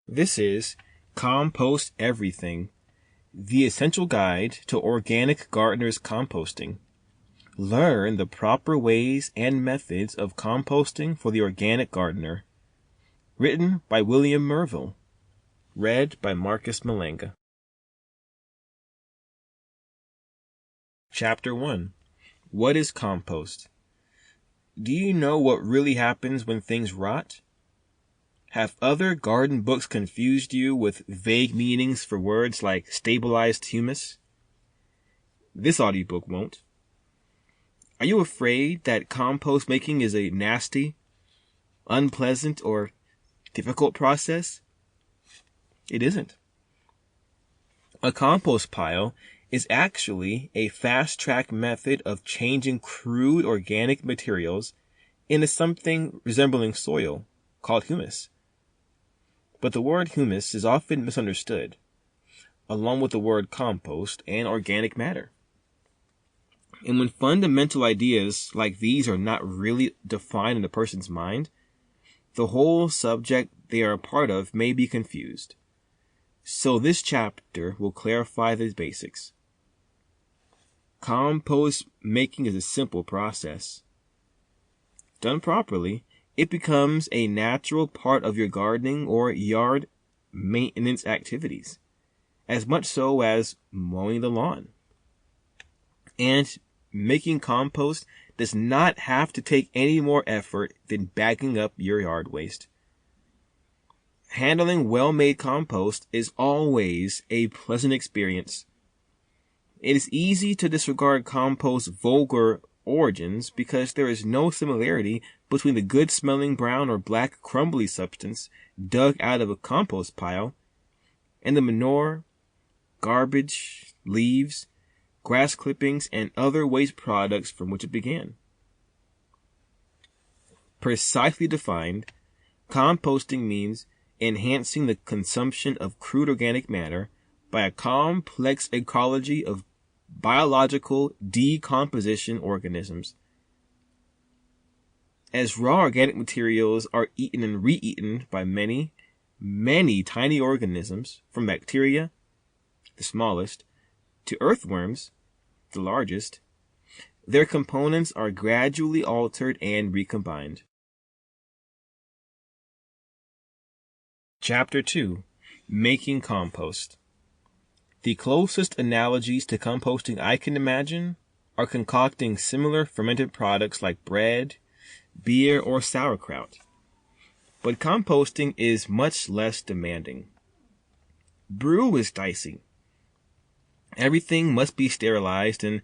This is Compost Everything, the essential guide to organic gardeners composting. Learn the proper ways and methods of composting for the organic gardener. Written by William Mervel. Read by Marcus Mulenga. Chapter 1. What is compost? Do you know what really happens when things rot? Have other garden books confused you with vague meanings for words like stabilized humus? This audiobook won't. Are you afraid that compost making is a nasty, unpleasant, or difficult process? It isn't. A compost pile is actually a fast-track method of changing crude organic materials into something resembling soil, called humus. But the word humus is often misunderstood, along with the word compost and organic matter. And when fundamental ideas like these are not really defined in a person's mind, the whole subject they are a part of may be confused. So this chapter will clarify the basics. Compost making is a simple process. Done properly, it becomes a natural part of your gardening or yard maintenance activities, as much so as mowing the lawn. And making compost does not have to take any more effort than bagging up your yard waste. Handling well-made compost is always a pleasant experience. It is easy to disregard compost's vulgar origins because there is no similarity between the good-smelling brown or black crumbly substance dug out of a compost pile and the manure, garbage, leaves, grass clippings, and other waste products from which it began. Precisely defined, composting means enhancing the consumption of crude organic matter by a complex ecology of biological decomposition organisms. As raw organic materials are eaten and re-eaten by many, many tiny organisms, from bacteria, the smallest, to earthworms, the largest, their components are gradually altered and recombined. Chapter 2. Making compost. The closest analogies to composting I can imagine are concocting similar fermented products like bread, beer, or sauerkraut. But composting is much less demanding. Brew is dicey. Everything must be sterilized and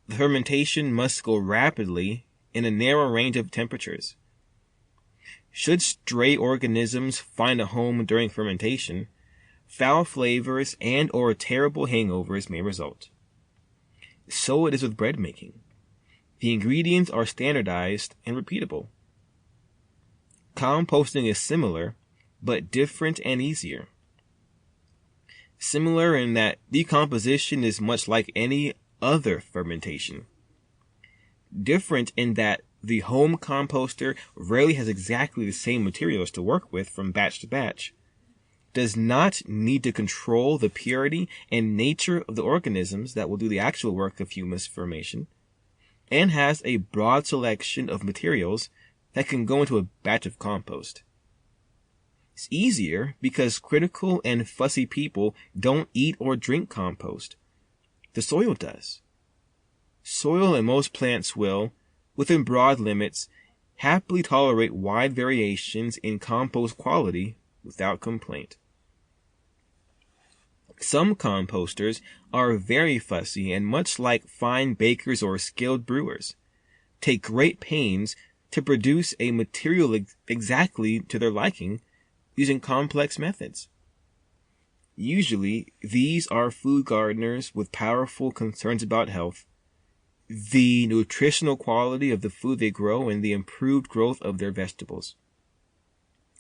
the fermentation must go rapidly in a narrow range of temperatures. Should stray organisms find a home during fermentation, foul flavors and or terrible hangovers may result. So it is with bread making. The ingredients are standardized and repeatable. Composting is similar, but different and easier. Similar in that decomposition is much like any other fermentation. Different in that the home composter rarely has exactly the same materials to work with from batch to batch, does not need to control the purity and nature of the organisms that will do the actual work of humus formation, and has a broad selection of materials that can go into a batch of compost. It's easier because critical and fussy people don't eat or drink compost. The soil does. Soil and most plants will, within broad limits, happily tolerate wide variations in compost quality without complaint. Some composters are very fussy and, much like fine bakers or skilled brewers, take great pains to produce a material exactly to their liking using complex methods. Usually, these are food gardeners with powerful concerns about health, the nutritional quality of the food they grow, and the improved growth of their vegetables.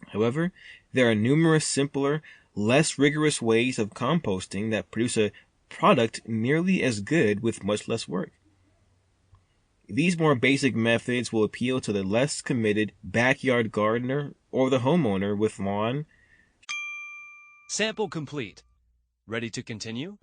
However, there are numerous simpler, less rigorous ways of composting that produce a product nearly as good with much less work. These more basic methods will appeal to the less committed backyard gardener or the homeowner with lawn, Sample complete. Ready to continue?